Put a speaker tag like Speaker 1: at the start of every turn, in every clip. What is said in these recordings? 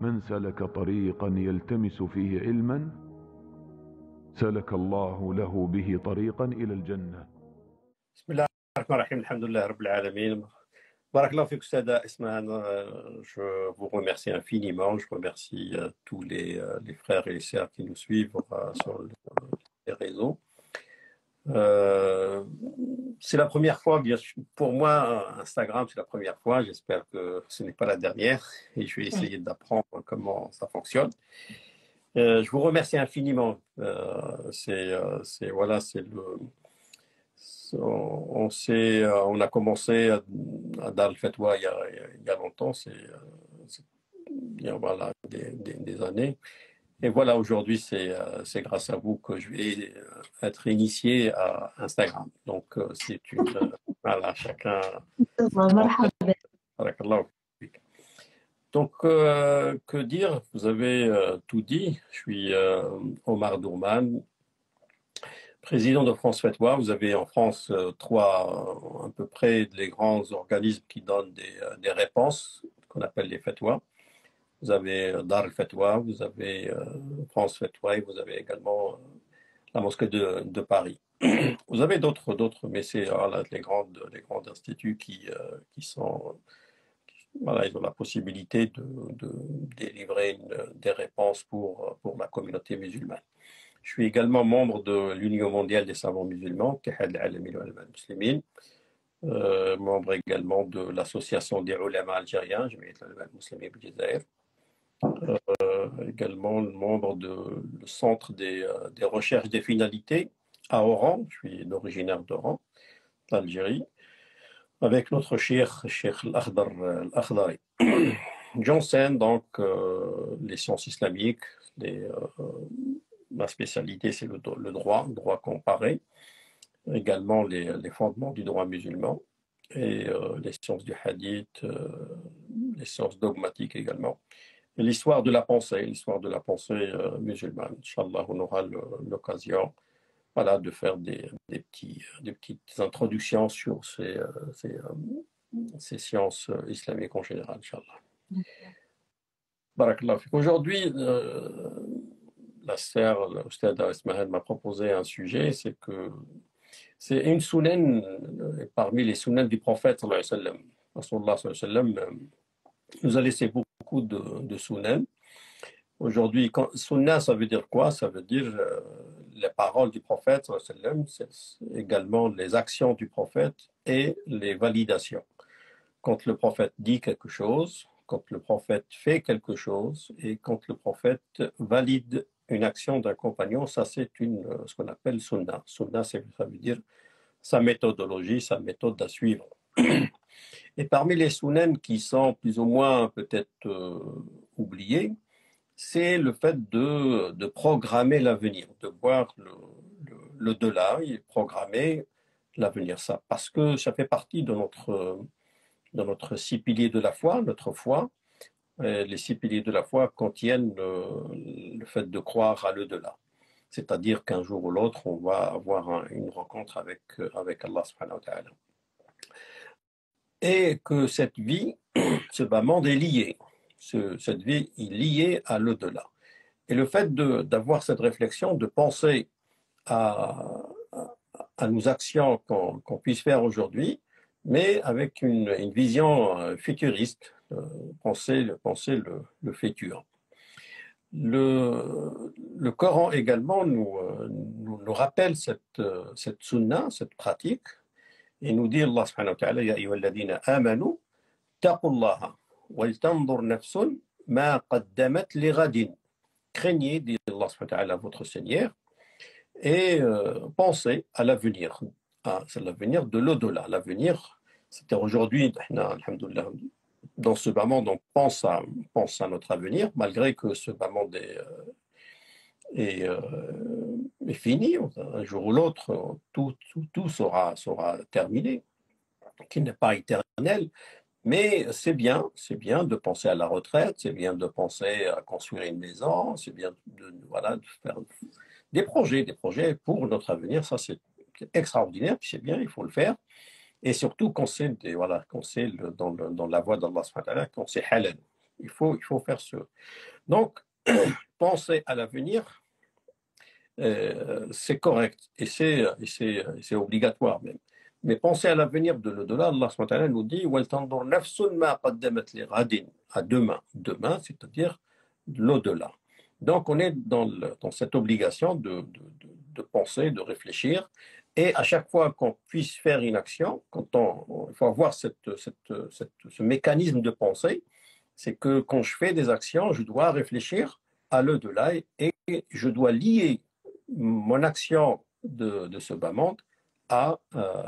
Speaker 1: من سلك طريقا يلتمس فيه علما سلك الله له به طريقا إلى الجنة.
Speaker 2: بسم الله الرحمن الرحيم. الحمد لله رب العالمين. Barakallahu fik, Ustad Ismahan. Je vous remercie infiniment. Je remercie tous les frères et les sœurs qui nous suivent sur les réseaux. C'est la première fois, bien sûr, pour moi, Instagram, c'est la première fois. J'espère que ce n'est pas la dernière et je vais essayer d'apprendre comment ça fonctionne. Je vous remercie infiniment. On a commencé à Dar al-Fatwa il y a longtemps, il y a voilà, des années. Et voilà, aujourd'hui, c'est grâce à vous que je vais être initié à Instagram. Donc, c'est voilà, chacun. Donc, que dire? Vous avez tout dit. Je suis Omar Dourman, président de France Fatwa. Vous avez en France à peu près les grands organismes qui donnent des réponses, qu'on appelle les fatwas. Vous avez Dar al-Fatwa, vous avez France Fatwa et vous avez également la mosquée de Paris. Vous avez d'autres, mais c'est voilà, les grands instituts qui voilà, ils ont la possibilité de délivrer des réponses pour la communauté musulmane. Je suis également membre de l'Union mondiale des savants musulmans, membre également de l'association des ulama algériens, également membre du centre des recherches des finalités à Oran. Je suis originaire d'Oran, d'Algérie, avec notre cheikh al-Akhdari. J'enseigne donc les sciences islamiques. Ma spécialité, c'est le droit comparé, également les fondements du droit musulman et les sciences du hadith, les sciences dogmatiques également. Et l'histoire de la pensée musulmane. Inch'Allah, on aura l'occasion voilà, de faire des petites introductions sur ces sciences islamiques en général, Inch'Allah. Barakallahu fik. Aujourd'hui, la sœur, l'Ustad Ismahan m'a proposé un sujet, c'est c'est une sunan parmi les sunan du prophète sallallahu alayhi wa sallam. Rasulullah sallallahu alayhi wa sallam nous a laissé beaucoup de sunan. Aujourd'hui, sunna, ça veut dire quoi? Ça veut dire les paroles du prophète sallallahu alayhi wa sallam, c'est également les actions du prophète et les validations. Quand le prophète dit quelque chose, quand le prophète fait quelque chose et quand le prophète valide une action d'un compagnon, ça c'est ce qu'on appelle sunna. Sunna, ça veut dire sa méthodologie, sa méthode à suivre. Et parmi les sunan qui sont plus ou moins peut-être oubliés, c'est le fait de programmer l'avenir, de voir le delà et programmer l'avenir. Ça, parce que ça fait partie de notre 6 piliers de la foi, notre foi. Les 6 piliers de la foi contiennent le fait de croire à l'au-delà. C'est-à-dire qu'un jour ou l'autre, on va avoir une rencontre avec Allah subhanahu wa ta'ala. Et que cette vie, ce bas-monde est lié. Cette vie est liée à l'au-delà. Et le fait d'avoir cette réflexion, de penser à nos actions qu'on puisse faire aujourd'hui, mais avec une vision futuriste, penser le futur. Le Coran également nous rappelle cette sunna, cette pratique, et nous dit Allah subhanahu wa ta'ala, Ya ayyuhalladhina amanu, taqullaha, wal tanzur nafsun ma qaddamat li ghadin. Craignez, dit Allah subhanahu wa ta'ala, votre Seigneur, et pensez à l'avenir. C'est l'avenir de l'au-delà. L'avenir, c'était aujourd'hui, alhamdoulilah, dans ce bas-monde, on pense à notre avenir, malgré que ce bas-monde est fini. Un jour ou l'autre, tout sera terminé, qui n'est pas éternel. Mais c'est bien de penser à la retraite, c'est bien de penser à construire une maison, c'est bien de faire des projets pour notre avenir. Ça, c'est extraordinaire, puis c'est bien, il faut le faire. Et surtout quand c'est dans la voie d'Allah subhanahu wa ta'ala, quand c'est halal. Il faut faire ce. Donc, penser à l'avenir, c'est correct et c'est obligatoire même. Mais penser à l'avenir de l'au-delà, Allah subhanahu wa ta'ala nous dit وَلْتَنْظُرْ نَفْسٌ مَا قَدَّمَتْ لِغَدٍ, à demain. Demain, c'est-à-dire l'au-delà. Donc, on est dans cette obligation de penser, de réfléchir. Et à chaque fois qu'on puisse faire une action, il faut avoir ce mécanisme de pensée, c'est que quand je fais des actions, je dois réfléchir à l'au-delà et je dois lier mon action de ce bas monde à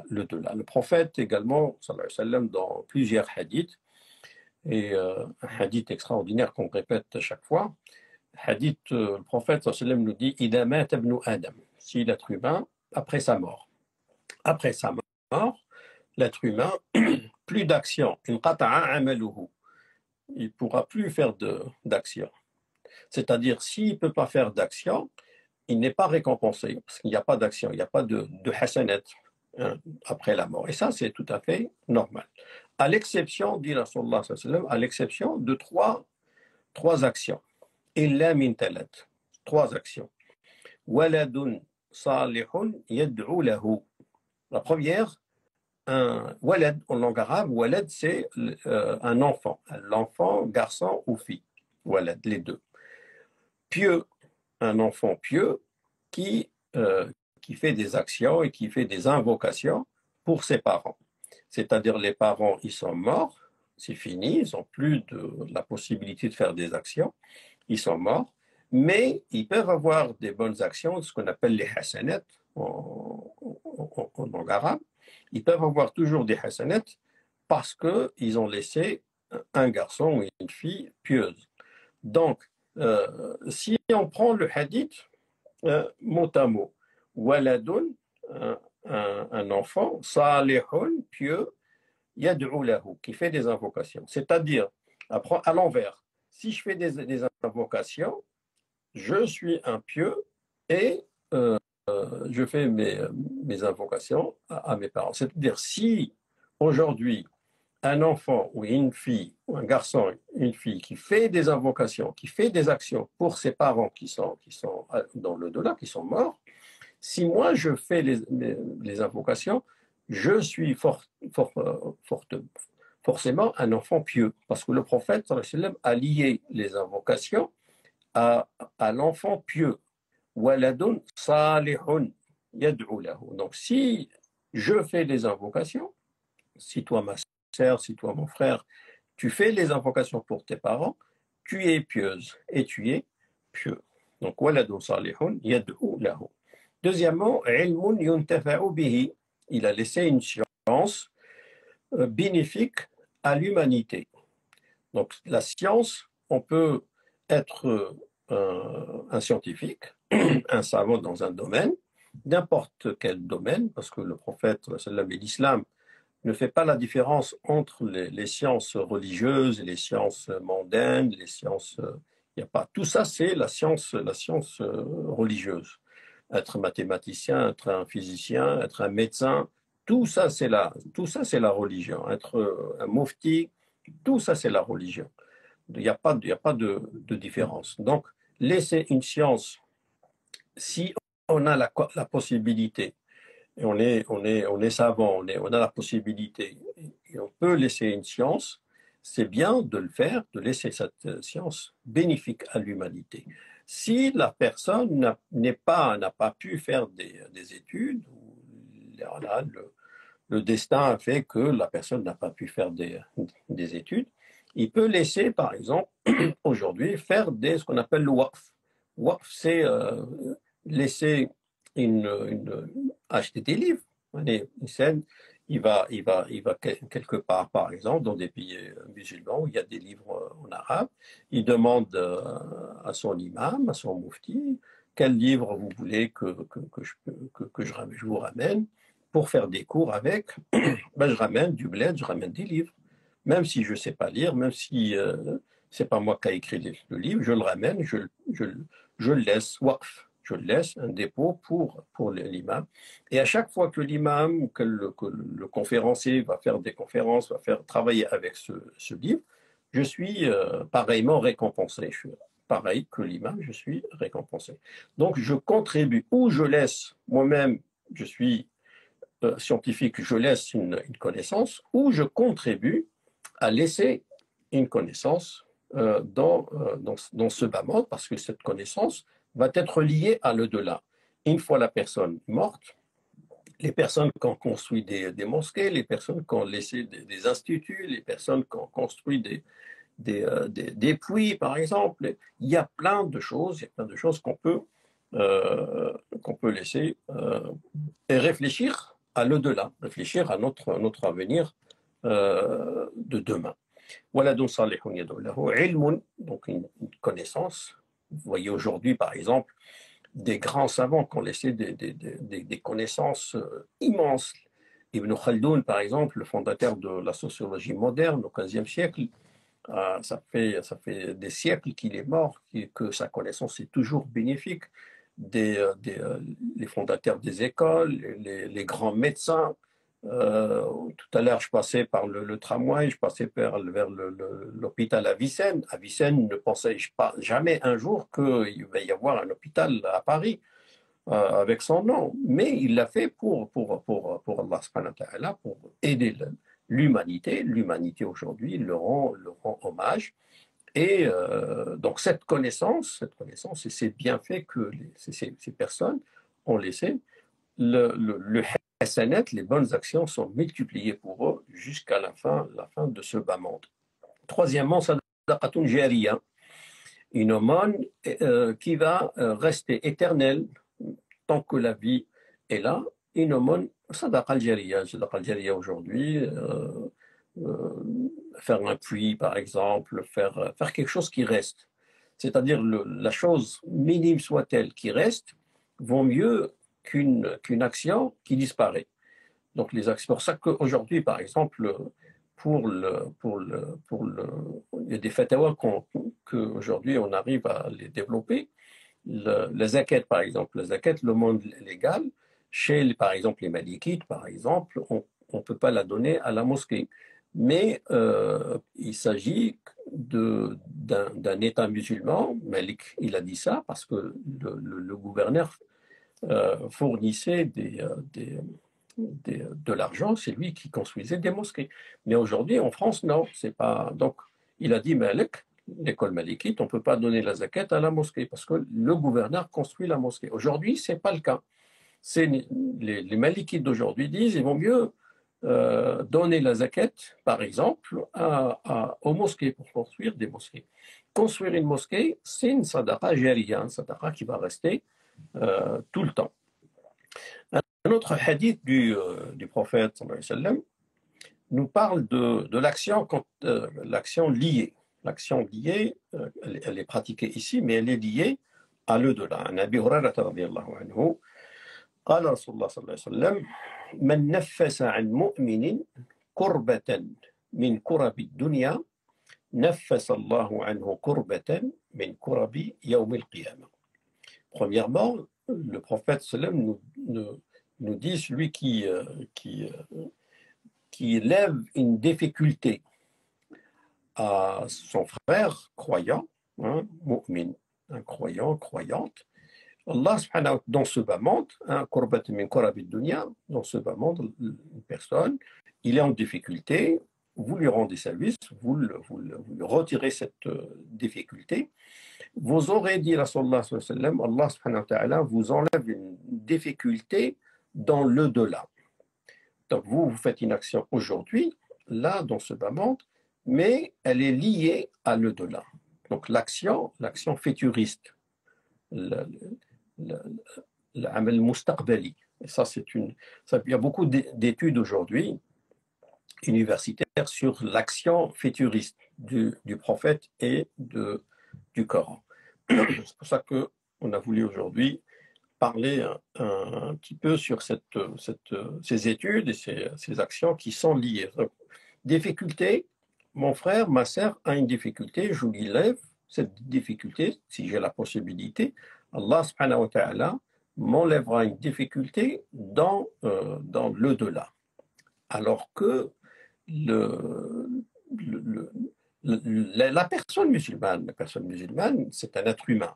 Speaker 2: l'au-delà. Le prophète également, sallallahu alayhi wa sallam, dans plusieurs hadiths, et un hadith extraordinaire qu'on répète à chaque fois, hadith, le prophète sallallahu alayhi wa sallam nous dit « Ida mata ibnu Adam » si l'être humain, après sa mort. Après sa mort, l'être humain, plus d'action. Il ne pourra plus faire d'action. C'est-à-dire, s'il ne peut pas faire d'action, il n'est pas récompensé, parce qu'il n'y a pas d'action, il n'y a pas de hasanat après la mort. Et ça, c'est tout à fait normal. À l'exception, dit Rasulullah sallallahu alayhi wa sallam, à l'exception de trois actions. Illa min talat. Trois actions. Waladun salihun yad'u lahu. La première, un walad en langue arabe, walad c'est un enfant, l'enfant, garçon ou fille. Walad, les deux. Pieux, un enfant pieux qui fait des actions et qui fait des invocations pour ses parents. C'est-à-dire les parents, ils sont morts, c'est fini, ils n'ont plus la possibilité de faire des actions, ils sont morts, mais ils peuvent avoir des bonnes actions, ce qu'on appelle les hasanat en langue arabe. Ils peuvent avoir toujours des hasanat parce qu'ils ont laissé un garçon ou une fille pieuse. Donc, si on prend le hadith mot à mot, waladun, un enfant, salihun, pieux, yad'u lahu, qui fait des invocations. C'est-à-dire, à l'envers, si je fais des invocations, je suis un pieux et je fais mes invocations à mes parents. C'est-à-dire, si aujourd'hui, un enfant ou une fille, ou un garçon, une fille qui fait des invocations, qui fait des actions pour ses parents qui sont dans l'au-delà, qui sont morts, si moi je fais les invocations, je suis forcément un enfant pieux. Parce que le prophète sallallahu alayhi wa sallam a lié les invocations à l'enfant pieux. Waladun salihun yad'u lahu. Donc si je fais les invocations, si toi ma sœur, si toi mon frère, tu fais les invocations pour tes parents, tu es pieuse et tu es pieux. Donc waladun salihun yad'u lahu. Deuxièmement, ilmun yuntafa'u bihi. Il a laissé une science bénéfique à l'humanité. Donc la science, on peut être un scientifique, un savant dans un domaine, n'importe quel domaine, parce que le prophète et l'islam ne fait pas la différence entre les sciences religieuses et les sciences mondaines, les sciences, il n'y a pas. Tout ça, c'est la science religieuse. Être mathématicien, être un physicien, être un médecin, tout ça, c'est la religion. Être un mufti, tout ça, c'est la religion. Il n'y a pas de différence. Donc, laisser une science, si on a la possibilité, et on est savant, on a la possibilité, et on peut laisser une science, c'est bien de le faire, de laisser cette science bénéfique à l'humanité. Si la personne n'a pas pu faire des études, le destin a fait que la personne n'a pas pu faire des études, il peut laisser, par exemple, aujourd'hui, faire ce qu'on appelle le waqf. Waqf, c'est laisser acheter des livres. Il va quelque part, par exemple, dans des pays musulmans où il y a des livres en arabe. Il demande à son imam, à son mufti, quel livre vous voulez que je vous ramène pour faire des cours avec. Ben, je ramène du bled, je ramène des livres. Même si je ne sais pas lire, même si ce n'est pas moi qui ai écrit le livre, je le ramène, je le laisse waqf. Je laisse un dépôt pour l'imam. Et à chaque fois que l'imam ou que le conférencier va faire des conférences, va faire travailler avec ce livre, je suis pareillement récompensé. Je suis pareil que l'imam, je suis récompensé. Donc, je contribue ou je laisse moi-même, je suis scientifique, je laisse une connaissance, ou je contribue à laisser une connaissance dans ce bas monde, parce que cette connaissance va être liée à l'au-delà. Une fois la personne morte, les personnes qui ont construit des mosquées, les personnes qui ont laissé des instituts, les personnes qui ont construit des puits, par exemple, il y a plein de choses, qu'on peut laisser et réfléchir à l'au-delà, réfléchir à notre avenir de demain. Voilà donc donc une connaissance. Vous voyez aujourd'hui, par exemple, des grands savants qui ont laissé des connaissances immenses. Ibn Khaldoun, par exemple, le fondateur de la sociologie moderne au XVe siècle, ça fait des siècles qu'il est mort, que sa connaissance est toujours bénéfique. Les fondateurs des écoles, les grands médecins. Tout à l'heure, je passais par le tramway, je passais vers l'hôpital Avicenne. Avicenne ne pensait pas jamais un jour qu'il va y avoir un hôpital à Paris avec son nom, mais il l'a fait pour Allah subhanahu wa ta'ala, pour aider l'humanité. L'humanité aujourd'hui le rend hommage. Et donc cette connaissance et ces bienfaits que ces personnes ont laissé, le hasanat, les bonnes actions sont multipliées pour eux jusqu'à la fin de ce bas monde. Troisièmement, sadaqatun jariya, une aumône qui va rester éternelle tant que la vie est là. Une aumône, sadaqa al-jariya aujourd'hui, faire un puits par exemple, faire quelque chose qui reste. C'est-à-dire la chose minime soit-elle qui reste, vaut mieux qu'une action qui disparaît. Donc les actions, c'est pour ça qu'aujourd'hui, par exemple, il y a des fatwas qu'aujourd'hui on arrive à les développer. La zakat, par exemple, le monde légal, par exemple, les malikites, par exemple, on ne peut pas la donner à la mosquée. Mais il s'agit d'un État musulman. Malik, il a dit ça parce que le gouverneur fournissait de l'argent, c'est lui qui construisait des mosquées. Mais aujourd'hui, en France, non, c'est pas. Donc, il a dit, Malik, l'école malikite, on ne peut pas donner la zakat à la mosquée parce que le gouverneur construit la mosquée. Aujourd'hui, ce n'est pas le cas. Les malikites d'aujourd'hui disent il vaut mieux donner la zakat, par exemple, aux mosquées pour construire des mosquées. Construire une mosquée, c'est une sadaqa jariya, une sadaqa qui va rester tout le temps. Un autre hadith du prophète sallallahu alayhi wa sallam nous parle de l'action liée. L'action liée, elle est pratiquée ici, mais elle est liée à l'au-delà. An Abi Hurayrata radiyallahu anhu, قال رسول الله صلى الله عليه وسلم من نفس عن مؤمن كربة من كرب الدنيا نفس الله عنه كربة من كرب يوم القيامة. Premièrement, le prophète sallam nous dit celui qui lève une difficulté à son frère croyant, mu'min, un croyant, croyante, Allah subhanahu wa ta'ala, dans ce bas monde, dans ce bas monde, une personne, il est en difficulté, vous lui rendez service, vous lui retirez cette difficulté, vous aurez dit à Allah subhanahu wa ta'ala vous enlève une difficulté dans l'au-delà. Donc vous faites une action aujourd'hui, là, dans ce bas monde, mais elle est liée à l'au-delà. Donc l'action futuriste, l'amal mustaqbali. Et ça, il y a beaucoup d'études aujourd'hui universitaires sur l'action futuriste du prophète et du Coran. C'est pour ça qu'on a voulu aujourd'hui parler un petit peu sur ces études et ces actions qui sont liées. Donc, difficulté, mon frère, ma sœur a une difficulté, je lui lève cette difficulté, si j'ai la possibilité, Allah subhanahu wa ta'ala m'enlèvera une difficulté dans l'au-delà. Alors que la la personne musulmane, c'est un être humain.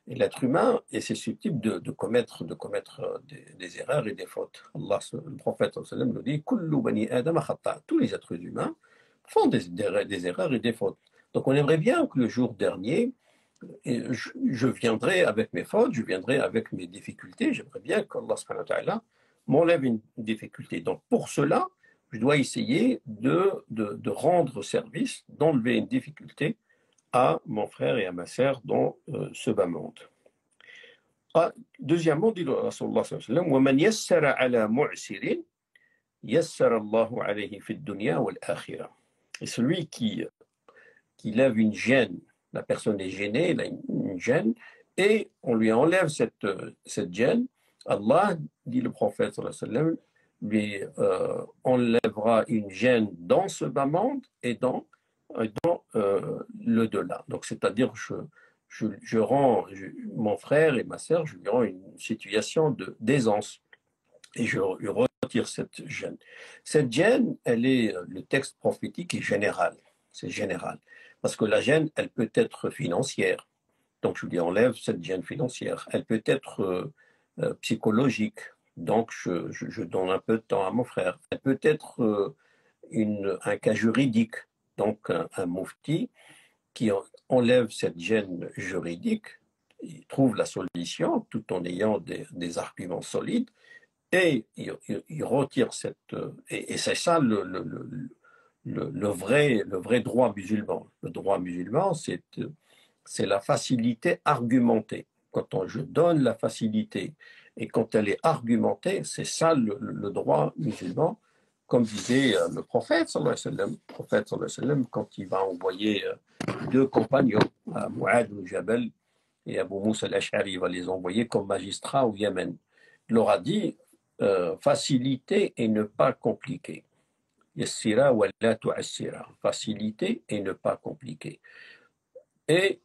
Speaker 2: Et l'être humain est susceptible de commettre des erreurs et des fautes. Le prophète sallallahu alayhi wa sallam nous dit Kullu bani Adam khata. Tous les êtres humains font des erreurs et des fautes. Donc on aimerait bien que le jour dernier, je viendrai avec mes fautes, je viendrai avec mes difficultés. J'aimerais bien qu'Allah subhanahu wa ta'ala m'enlève une difficulté. Donc pour cela, je dois essayer de rendre service, d'enlever une difficulté à mon frère et à ma sœur dans ce bas monde. Deuxièmement, dit le Rasulullah sallallahu alayhi wa sallam, وَمَنْ يَسَّرَ عَلَى مُعْسِرٍ يَسَّرَ اللَّهُ عَلَيْهِ فِي الدُّنْيَا وَالْآخِرَةِ. Et celui qui lève une gêne, la personne est gênée, il a une gêne, et on lui enlève cette gêne, Allah, dit le prophète sallallahu alayhi wa sallam, lui enlèvera une gêne dans ce bas monde et dans le delà. Donc, c'est-à-dire, je rends mon frère et ma sœur, je lui rends une situation d'aisance et je retire cette gêne. Cette gêne, le texte prophétique est général. C'est général. Parce que la gêne, elle peut être financière. Donc, je lui enlève cette gêne financière. Elle peut être psychologique. Donc, je donne un peu de temps à mon frère. Elle peut être un cas juridique. Donc, un mufti qui enlève cette gêne juridique, il trouve la solution tout en ayant des arguments solides et il retire cette... Et c'est ça le vrai droit musulman. Le droit musulman, c'est la facilité argumentée. Quand je donne la facilité et quand elle est argumentée, c'est ça le droit musulman. Comme disait le prophète, sallallahu alayhi wa sallam, quand il va envoyer deux compagnons, Mu'adh al-Jabal et Abu Moussa al-Ash'ari, il va les envoyer comme magistrats au Yémen. Il leur a dit faciliter et ne pas compliquer. Yassira wa la tu'assira. Faciliter et ne pas compliquer. Et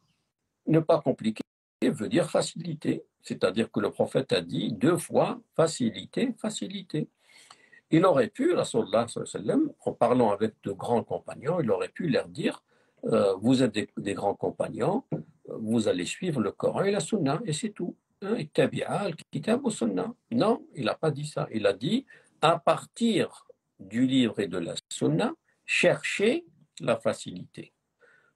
Speaker 2: ne pas compliquer veut dire faciliter. C'est-à-dire que le prophète a dit 2 fois faciliter, faciliter. Il aurait pu, Rasulullah sallallahu alayhi wa sallam, en parlant avec de grands compagnons, il aurait pu leur dire vous êtes des grands compagnons, vous allez suivre le Coran et la Sunna, et c'est tout. Ittabi'a al-kitab wa sunna. Non, il n'a pas dit ça. Il a dit à partir du livre et de la Sunna, cherchez la facilité.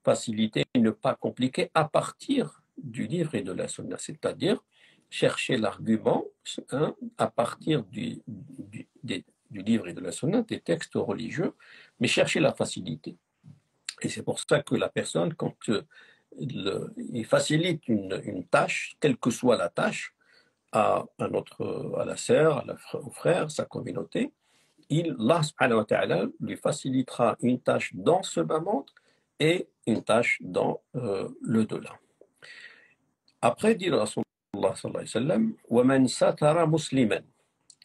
Speaker 2: Facilité et ne pas compliquer à partir du livre et de la Sunna, c'est-à-dire chercher l'argument à partir du livre et de la Sunna, des textes religieux, mais chercher la facilité. Et c'est pour ça que la personne, quand il facilite une tâche, quelle que soit la tâche, à la sœur, au frère, sa communauté, Allah subhanahu wa ta'ala lui facilitera une tâche dans ce bas monde et une tâche dans le delà. Après, dit le Rasulullah sallallahu alayhi wa sallam, وَمَنْ سَتَرَ مُسْلِمًا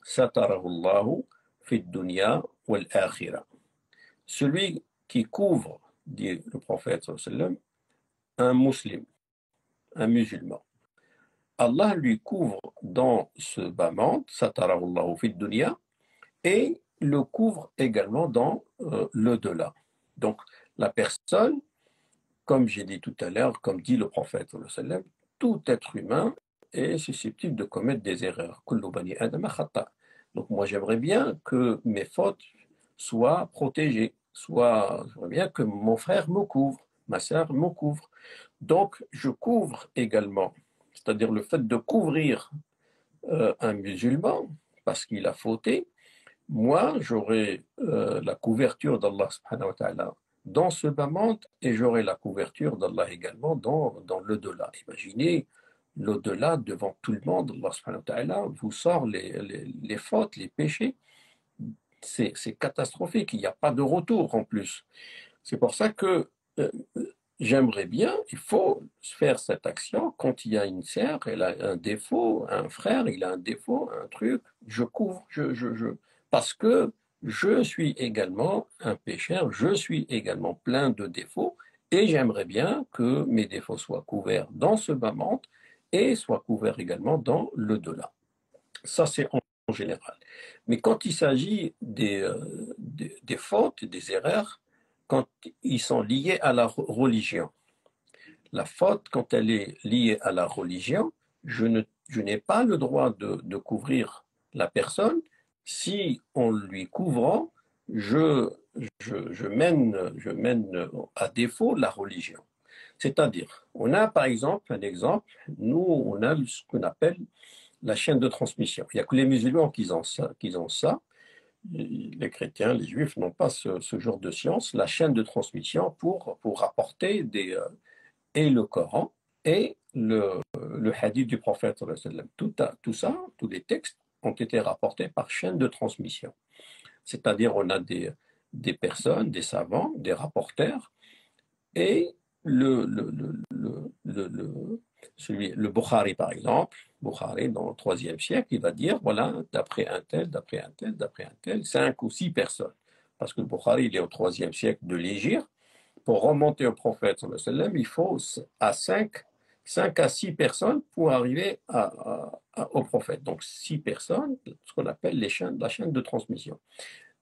Speaker 2: سَتَرَهُ اللَّهُ فِي الدُّنْيَا وَالْآخِرَةِ. Celui qui couvre, dit le prophète sallallahu alayhi wa sallam, un musulman, un musulman, Allah lui couvre dans ce bas monde, سَتَرَهُ اللَّهُ فِي الدُّنْيا, et le couvre également dans le delà. Donc, la personne, comme j'ai dit tout à l'heure, comme dit le prophète sallallahu alayhi wa sallam, tout être humain est susceptible de commettre des erreurs. Kullu bani Adam khata. Donc moi j'aimerais bien que mes fautes soient protégées, j'aimerais bien que mon frère me couvre, ma sœur me couvre. Donc je couvre également, c'est-à-dire le fait de couvrir un musulman parce qu'il a fauté, moi j'aurai la couverture d'Allah subhanahu wa ta'ala dans ce bas monde et j'aurai la couverture d'Allah également dans l'au-delà. Imaginez l'au-delà devant tout le monde, Allah subhanahu wa ta'ala vous sort les fautes, les péchés. C'est catastrophique, il n'y a pas de retour en plus. C'est pour ça que j'aimerais bien, il faut faire cette action quand il y a une sœur, elle a un défaut, un frère, il a un défaut, un truc, je couvre, parce que je suis également un pécheur, je suis également plein de défauts et j'aimerais bien que mes défauts soient couverts dans ce bas monde et soient couverts également dans le delà. Ça, c'est en général. Mais quand il s'agit des fautes et des erreurs, quand ils sont liés à la religion. La faute, quand elle est liée à la religion, je n'ai pas le droit de couvrir la personne si, en lui couvrant, je mène à défaut la religion. C'est-à-dire, on a par exemple un exemple, nous, on a ce qu'on appelle la chaîne de transmission. Il n'y a que les musulmans qui ont ça. Les chrétiens, les juifs n'ont pas ce genre de science, la chaîne de transmission pour rapporter et le Coran et le hadith du prophète. Tout ça, tous les textes ont été rapportés par chaîne de transmission. C'est-à-dire on a des personnes, des savants, des rapporteurs, et le Bukhari, par exemple, Bukhari, dans le IIIe siècle, il va dire, voilà, d'après un tel, 5 ou 6 personnes. Parce que le Bukhari, il est au IIIe siècle de l'Hégire. Pour remonter au prophète, il faut 5 à 6 personnes pour arriver au prophète. Donc 6 personnes, ce qu'on appelle la chaîne de transmission.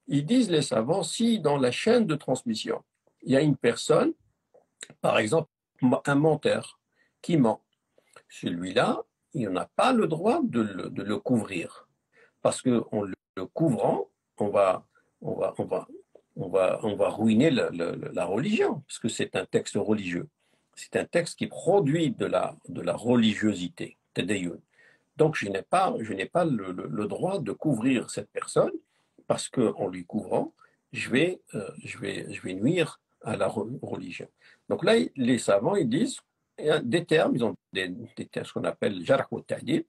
Speaker 2: Ils disent, les savants, si dans la chaîne de transmission, il y a une personne, par exemple, un menteur qui ment, celui-là, il n'a pas le droit de le couvrir. Parce qu'en le couvrant, on va ruiner la religion, parce que c'est un texte religieux. C'est un texte qui produit de la religiosité, tadayun. Donc, je n'ai pas le droit de couvrir cette personne, parce qu'en lui couvrant, je vais nuire à la religion. Donc là, les savants, ils disent des termes, ils ont des termes, ce qu'on appelle jarh wa ta'dil.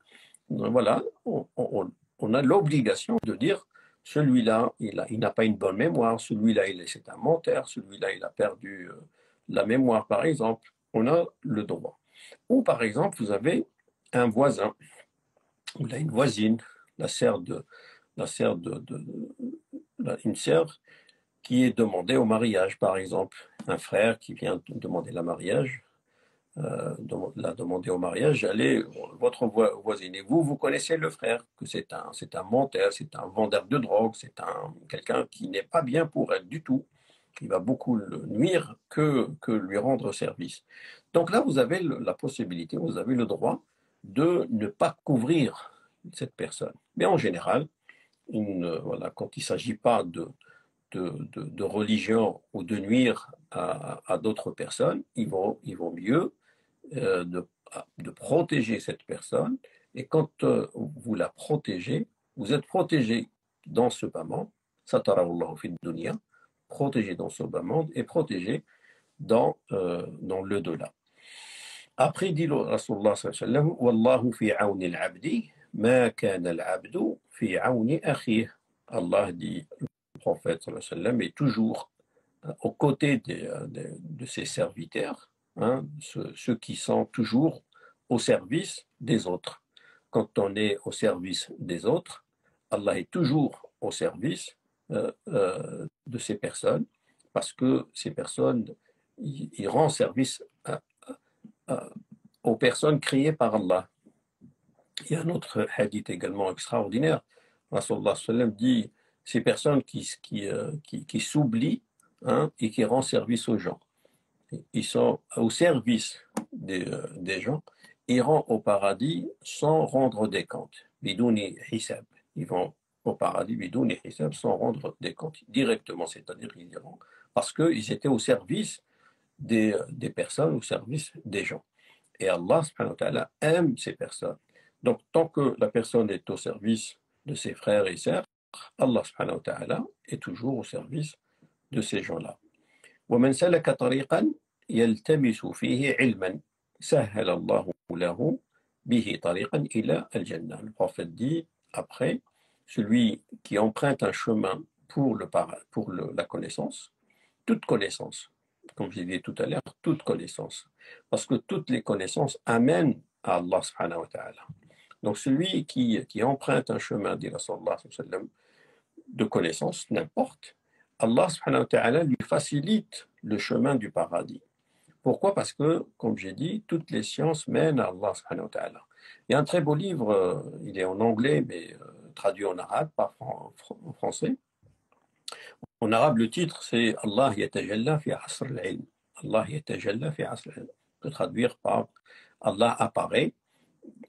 Speaker 2: Voilà, on a l'obligation de dire, celui-là, il n'a pas une bonne mémoire, celui-là, c'est un menteur, celui-là, il a perdu la mémoire, par exemple. On a le droit. Ou, par exemple, vous avez un voisin, ou là, une voisine, une sœur qui est demandée au mariage, par exemple. Un frère qui vient demander le mariage, l'a demandé au mariage, votre voisine, et vous connaissez le frère, que c'est un menteur, c'est un vendeur de drogue, c'est quelqu'un qui n'est pas bien pour elle du tout, qui va beaucoup le nuire que lui rendre service. Donc là, vous avez la possibilité, vous avez le droit de ne pas couvrir cette personne. Mais en général, voilà, quand il ne s'agit pas de religion ou de nuire à d'autres personnes, il vaut mieux de protéger cette personne. Et quand vous la protégez, vous êtes protégé dans ce bas monde, satarallahu fi dunya, protégé dans ce bas monde et protégé dans le delà. Après, dit le Rasulullah sallallahu alayhi wa sallam, Wallahu fi awni al-abdi, ma kana al-abdu fi awni akhih. Allah dit, le prophète sallallahu alayhi wa sallam est toujours aux côtés de ses serviteurs, hein, ceux qui sont toujours au service des autres. Quand on est au service des autres, Allah est toujours au service de ces personnes, parce que ces personnes, il rend service aux personnes créées par Allah. Il y a un autre hadith également extraordinaire. Rasulullah sallam dit, ces personnes qui s'oublient, hein, et qui rendent service aux gens. Ils sont au service des gens. Ils rentrent au paradis sans rendre des comptes. Bidouni hisab. Ils vont au paradis bidouni hisab sans rendre des comptes directement, c'est-à-dire qu'ils iront parce qu'ils étaient au service des personnes, au service des gens. Et Allah subhanahu wa ta'ala aime ces personnes. Donc, tant que la personne est au service de ses frères et sœurs, Allah subhanahu wa ta'ala est toujours au service de ces gens-là. ومن سلك طريقا يلتمس فيه علما سهل الله له به طريقا إلى الجنة. Le prophète dit après, celui qui emprunte un chemin pour la connaissance, toute connaissance, comme je disais tout à l'heure, toute connaissance, parce que toutes les connaissances amènent à Allah subhanahu wa ta'ala. Donc celui qui emprunte un chemin, dit Rasulullah sallallahu alayhi wa sallam, de connaissance, n'importe, Allah subhanahu wa ta'ala lui facilite le chemin du paradis. Pourquoi? Parce que, comme j'ai dit, toutes les sciences mènent à Allah subhanahu wa ta'ala. Il y a un très beau livre, il est en anglais, mais traduit en arabe, pas en français. En arabe, le titre, c'est Allah yatajalla fi asr al-ilm. Allah yatajalla fi asr al-ilm. On peut traduire par Allah apparaît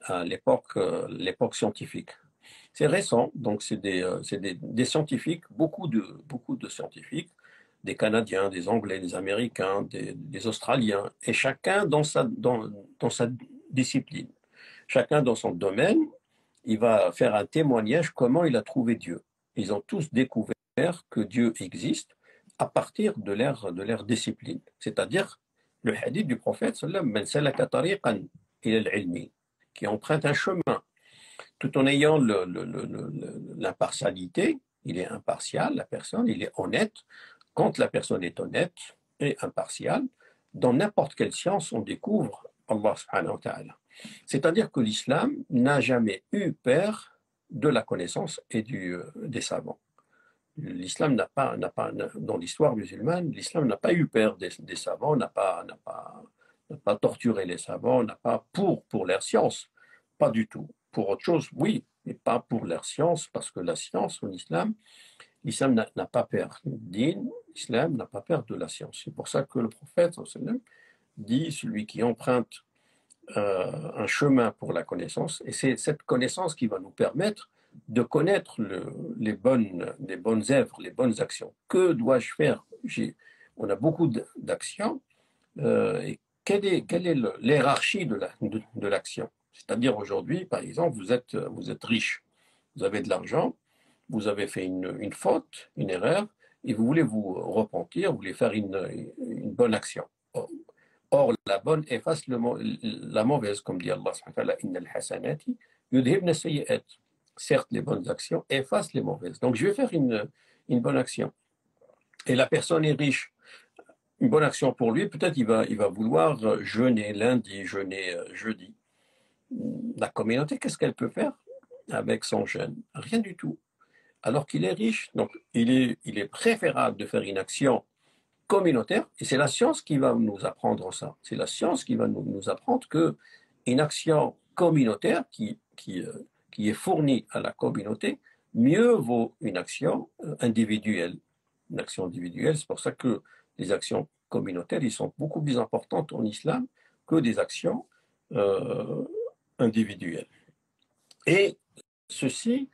Speaker 2: à l'époque scientifique. C'est récent, donc c'est des scientifiques, beaucoup de scientifiques, des Canadiens, des Anglais, des Américains, des Australiens, et chacun dans sa discipline, chacun dans son domaine, il va faire un témoignage comment il a trouvé Dieu. Ils ont tous découvert que Dieu existe à partir de leur discipline. C'est-à-dire le hadith du prophète, sallam, qui emprunte un chemin, tout en ayant l'impartialité. Il est impartial, la personne, il est honnête. Quand la personne est honnête et impartiale, dans n'importe quelle science, on découvre Allah subhanahu wa ta'ala. C'est-à-dire que l'islam n'a jamais eu peur de la connaissance et des savants. L'islam n'a pas, dans l'histoire musulmane, l'islam n'a pas eu peur des savants, n'a pas torturé les savants, n'a pas pour leur science, pas du tout. Pour autre chose, oui, mais pas pour leur science, parce que la science en islam, l'islam n'a pas peur. L'islam n'a pas peur de la science. C'est pour ça que le prophète dit, celui qui emprunte un chemin pour la connaissance, et c'est cette connaissance qui va nous permettre de connaître les bonnes œuvres, les bonnes actions. Que dois-je faire? On a beaucoup d'actions, et quelle est l'hiérarchie de l'action? C'est-à-dire aujourd'hui, par exemple, vous êtes riche, vous avez de l'argent, vous avez fait une faute, une erreur, et vous voulez vous repentir, vous voulez faire une bonne action. Or, la bonne efface la mauvaise, comme dit Allah subhanahu wa ta'ala. Certes, les bonnes actions effacent les mauvaises. Donc, je vais faire une bonne action. Et la personne est riche. Une bonne action pour lui, peut-être il va vouloir jeûner lundi, jeûner jeudi. La communauté, qu'est-ce qu'elle peut faire avec son jeûne? Rien du tout. Alors qu'il est riche. Donc, il est préférable de faire une action communautaire, et c'est la science qui va nous apprendre ça. C'est la science qui va nous apprendre qu'une action communautaire qui est fournie à la communauté, mieux vaut une action individuelle. Une action individuelle, c'est pour ça que les actions communautaires, ils sont beaucoup plus importantes en islam que des actions individuelles. Et ceci,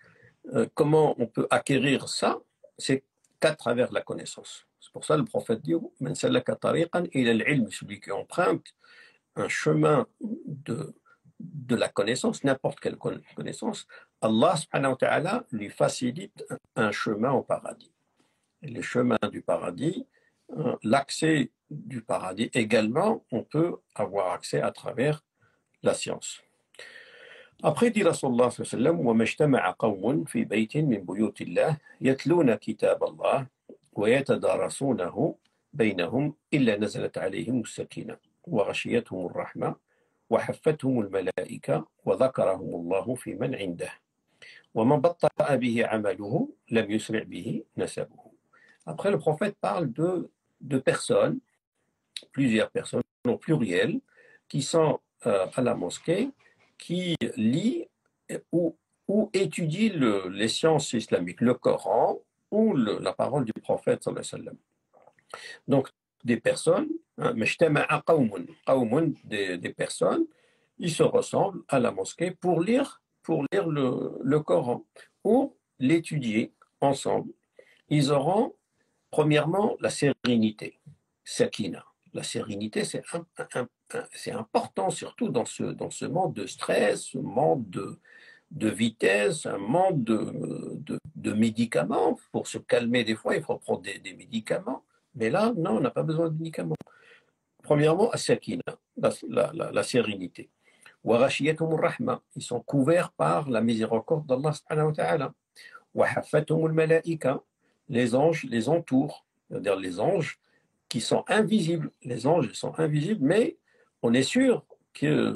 Speaker 2: comment on peut acquérir ça? C'est qu'à travers la connaissance. C'est pour ça que le prophète dit celui qui emprunte un chemin de la connaissance, n'importe quelle connaissance, Allah subhanahu wa ta'ala lui facilite un chemin au paradis. Et le chemin du paradis, l'accès du paradis également, on peut avoir accès à travers la science. Après, dit Rasulullah sallallahu alayhi wa sallam, وَمَا اجْتَمَعَ قَوْمٌ فِي بَيْتٍ مِّن بُيُوتِ اللَّهِ يَتْلُونَ كِتَابَ اللَّهِ وَيَتَدَارَسُونَهُ بَيْنَهُمْ إِلَّا نَزَلَتْ عَلَيْهِمُ السَّكِينَةُ وَغَشِيَتْهُمُ الرَّحْمَةُ وَحَفَّتْهُمُ الْمَلَائِكَةُ وَذَكَرَهُمُ الله في من عنده وَمَنْ بَطَّأَ بِهِ عَمَلُهُ لَمْ يُسْرِعْ بِهِ نَسَبُهُ. Après, le prophète parle de personnes, plusieurs personnes, au pluriel, qui sont à la mosquée, qui lit ou étudie les sciences islamiques, le Coran ou la parole du prophète sallallahu alayhi wa sallam. Donc, des personnes, des personnes, ils se ressemblent à la mosquée pour lire le Coran ou l'étudier ensemble. Ils auront, premièrement, la sérénité, sakina. La sérénité, c'est important, surtout dans ce monde de stress, ce monde de vitesse, un monde de médicaments. Pour se calmer, des fois, il faut prendre des médicaments. Mais là, non, on n'a pas besoin de médicaments. Premièrement, as-sakina, la sérénité. وَغَشِيَتْهُمُ الرَّحْمَةُ, ils sont couverts par la miséricorde d'Allah subhanahu wa ta'ala. وَحَفَّتْهُمُ الْمَلَائِكَةُ, les anges les entourent, c'est-à-dire les anges qui sont invisibles. Les anges sont invisibles, mais on est sûr qu'ils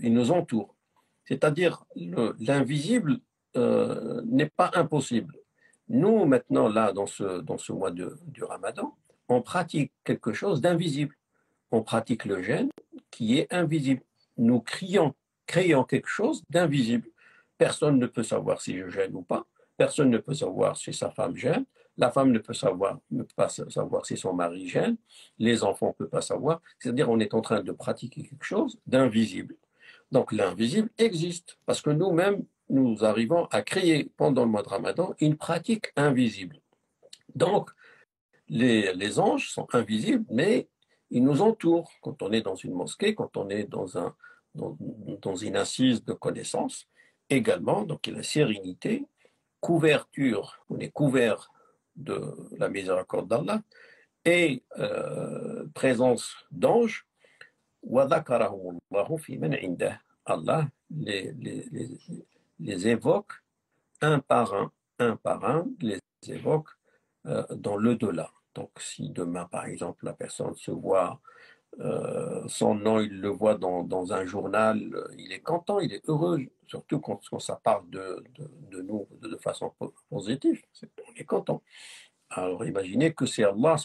Speaker 2: nous entourent. C'est-à-dire l'invisible n'est pas impossible. Nous, maintenant, là, dans ce mois du Ramadan, on pratique quelque chose d'invisible. On pratique le jeûne qui est invisible. Nous créons quelque chose d'invisible. Personne ne peut savoir si je jeûne ou pas. Personne ne peut savoir si sa femme jeûne. La femme ne peut pas savoir si son mari gêne, les enfants ne peuvent pas savoir. C'est-à-dire on est en train de pratiquer quelque chose d'invisible. Donc l'invisible existe, parce que nous-mêmes, nous arrivons à créer pendant le mois de Ramadan une pratique invisible. Donc les anges sont invisibles, mais ils nous entourent. Quand on est dans une mosquée, quand on est dans une assise de connaissances, également, donc il y a la sérénité, couverture, on est couvert de la miséricorde d'Allah, et présence d'anges. Allah les évoque un par un, les évoque dans l'au-delà. Donc si demain, par exemple, la personne se voit, son nom, il le voit dans un journal, il est content, il est heureux, surtout quand ça parle de nous de façon positive, on est content. Alors imaginez que c'est Allah,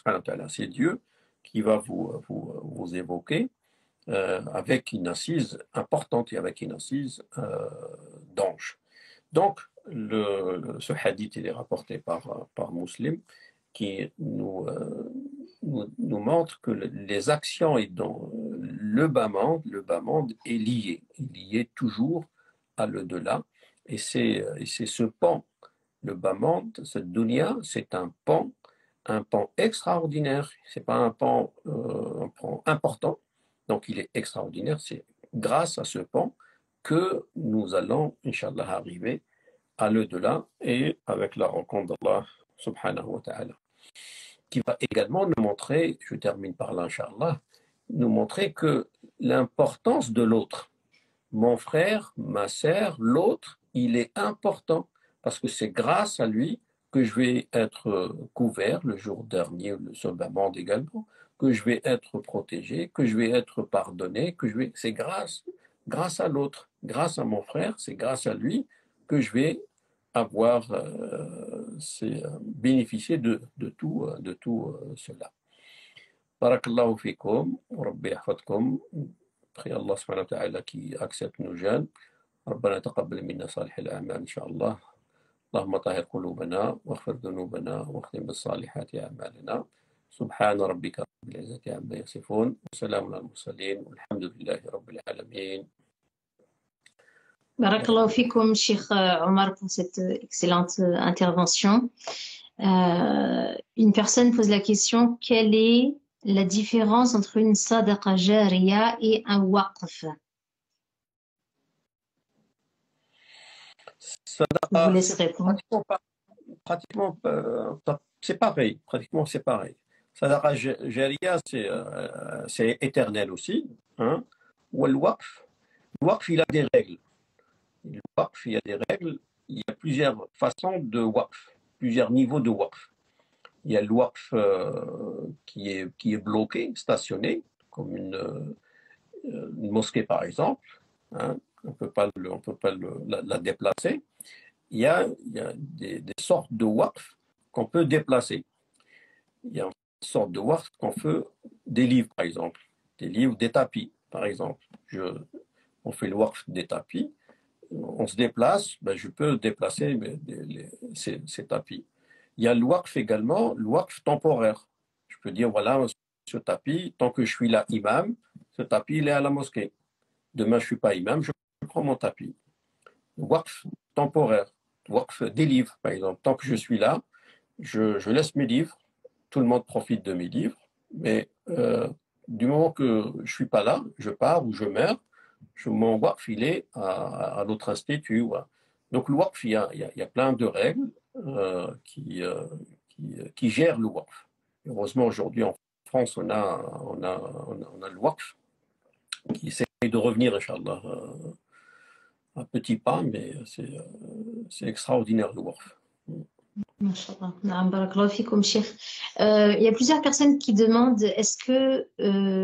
Speaker 2: c'est Dieu qui va vous évoquer avec une assise importante et avec une assise d'ange. Donc, ce hadith il est rapporté par Muslim qui nous montre que les actions et dans le bas monde est lié toujours à l'au-delà. Et c'est ce pan, le bas monde, cette dunya, c'est un pan extraordinaire. C'est pas un pan important, donc il est extraordinaire. C'est grâce à ce pan que nous allons, Inch'Allah, arriver à l'au-delà et avec la rencontre d'Allah subhanahu wa ta'ala, qui va également nous montrer, je termine par là, Inch'Allah, nous montrer que l'importance de l'autre, mon frère, ma sœur, l'autre, il est important parce que c'est grâce à lui que je vais être couvert le jour dernier, le Sabbat également, que je vais être protégé, que je vais être pardonné, c'est grâce à l'autre, grâce à mon frère, c'est grâce à lui que je vais avoir bénéficié de tout cela. Barakallahu fikum, Rabbi yahfadkum. Prie Allah subhanahu wa ta'ala qui accepte nos jeûnes. ربنا تقبل منا صالح الأعمال إن شاء الله. اللهم طهر قلوبنا واغفر ذنوبنا واختم بالصالحات أعمالنا. سبحان ربك رب العزة عما يصفون وسلام على المرسلين والحمد لله رب العالمين.
Speaker 3: Barakallahu fikum, Cheikh Omar, pour cette excellente intervention. Une personne pose la question, quelle est la différence entre une sadaqa jariya et un waqf? Je vous laisse répondre.
Speaker 2: Pratiquement, c'est pareil. Pratiquement, c'est pareil. Sadaqa jariya, c'est éternel aussi. Hein? Ou le waqf, il a des règles. Le waqf, il y a des règles. Il y a plusieurs façons de waqf, plusieurs niveaux de waqf. Il y a le waqf qui est bloqué, stationné, comme une mosquée par exemple. Hein? On ne peut pas la déplacer. Il y a des sortes de waqf qu'on peut déplacer. Il y a une sorte de waqf qu'on fait des livres, par exemple. Des livres, des tapis, par exemple. On fait le waqf des tapis. On se déplace, je peux déplacer ces tapis. Il y a le waqf également, le waqf temporaire. Je peux dire, voilà, ce tapis, tant que je suis là imam, ce tapis, il est à la mosquée. Demain, je ne suis pas imam, je prends mon tapis. Waqf temporaire, waqf des livres, par exemple. Tant que je suis là, je laisse mes livres, tout le monde profite de mes livres, mais du moment que je ne suis pas là, je pars ou je meurs, mon waqf, il est à l'autre institut. Voilà. Donc le waqf, il y a plein de règles qui gèrent le waqf. Heureusement, aujourd'hui, en France, on a le waqf qui essaie de revenir, Inch'Allah, à petits pas, mais c'est extraordinaire le waqf.
Speaker 3: Masha'Allah. Barakallahu fikum, Cheikh. Il y a plusieurs personnes qui demandent, est-ce que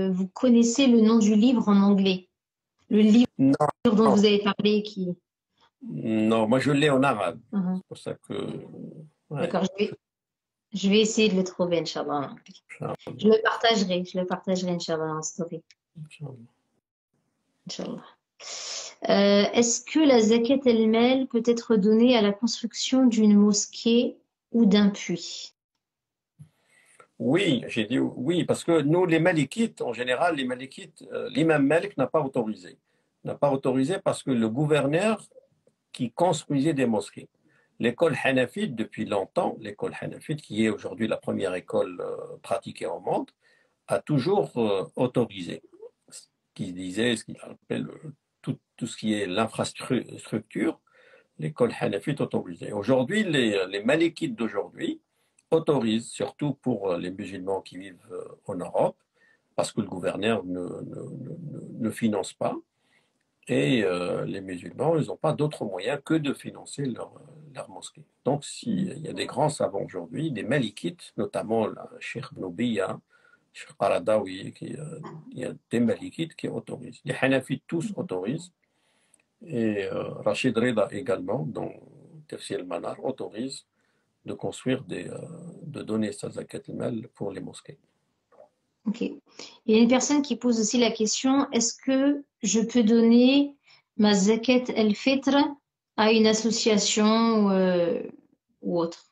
Speaker 3: vous connaissez le nom du livre en anglais? Le livre dont vous avez parlé qui...
Speaker 2: Non, moi je l'ai en arabe. C'est pour ça que...
Speaker 3: Ouais. D'accord, je vais essayer de le trouver, Inch'Allah. Je le partagerai, Inch'Allah, en story. Inch'Allah. Est-ce que la zakat el-mal peut être donnée à la construction d'une mosquée ou d'un puits?
Speaker 2: Oui, j'ai dit oui, parce que nous, les Malikites, en général, les Malikites, l'imam Malik n'a pas autorisé. N'a pas autorisé parce que le gouverneur qui construisait des mosquées, l'école hanafite, depuis longtemps, l'école hanafite, qui est aujourd'hui la première école pratiquée au monde, a toujours autorisé ce qu'il disait, ce qu'il appelle tout ce qui est l'infrastructure, l'école hanafite autorisée. Aujourd'hui, les Malikites d'aujourd'hui autorisent, surtout pour les musulmans qui vivent en Europe, parce que le gouverneur ne finance pas, et les musulmans, ils n'ont pas d'autre moyen que de financer leur mosquée. Donc, il y a des grands savants aujourd'hui, des Malikites, notamment la Cheikh Bnoubiya, Cheikh Qaradawi, il y a des Malikites qui autorisent. Les Hanafites tous autorisent, et Rachid Reda également, dans Tafsir al-Manar, autorise de construire de donner sa zakat al-mal pour les mosquées.
Speaker 3: Ok. Il y a une personne qui pose aussi la question, est-ce que je peux donner ma zakat al-fitr à une association ou autre?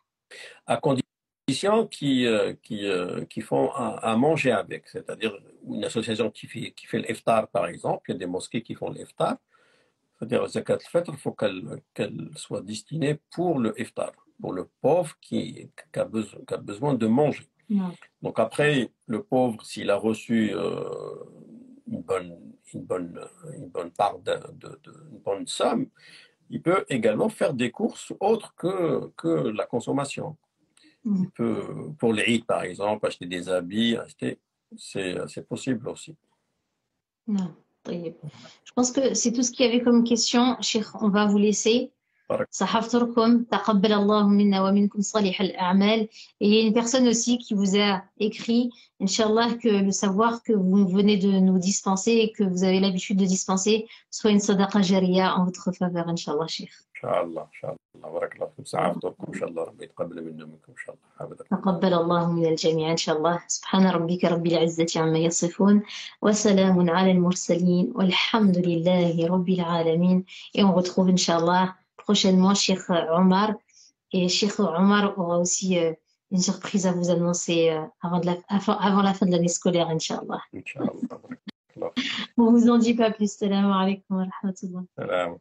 Speaker 2: À condition qui font à manger avec, c'est-à-dire une association qui fait l'iftar, par exemple. Il y a des mosquées qui font l'iftar. C'est-à-dire la zakat al-fitr, il faut qu'elle soit destinée pour le iftar, pour le pauvre qui a besoin de manger.
Speaker 3: Non.
Speaker 2: Donc après, le pauvre, s'il a reçu une bonne part une bonne somme, il peut également faire des courses autres que la consommation. Il peut, pour l'Eid par exemple, acheter des habits, c'est possible aussi.
Speaker 3: Non. Je pense que c'est tout ce qu'il y avait comme question. Cheikh, on va vous laisser. صحفتكم تقبل الله منا ومنكم صالح الأعمال. Et il y a une personne aussi qui vous a écrit, Inch'Allah, que le savoir que vous venez de nous dispenser et que vous avez l'habitude de dispenser soit une sadaqa jariya en votre faveur, Inch'Allah, Cheikh.
Speaker 2: Inch'Allah, Inch'Allah. بارك الله فيكم صحفتكم إن شاء الله ربي يتقبل منا ومنكم إن شاء الله.
Speaker 3: تقبل الله من الجميع إن شاء الله. سبحان ربك رب العزة عما يصفون وسلام على المرسلين والحمد لله رب العالمين. Et on retrouve Inch'Allah prochainement Cheikh Omar. Et Cheikh Omar aura aussi une surprise à vous annoncer avant la fin de l'année scolaire, Inch'Allah.
Speaker 2: Inch'Allah.
Speaker 3: On vous en dit pas plus. Salam alaikum wa rahmatullah.
Speaker 2: Salam.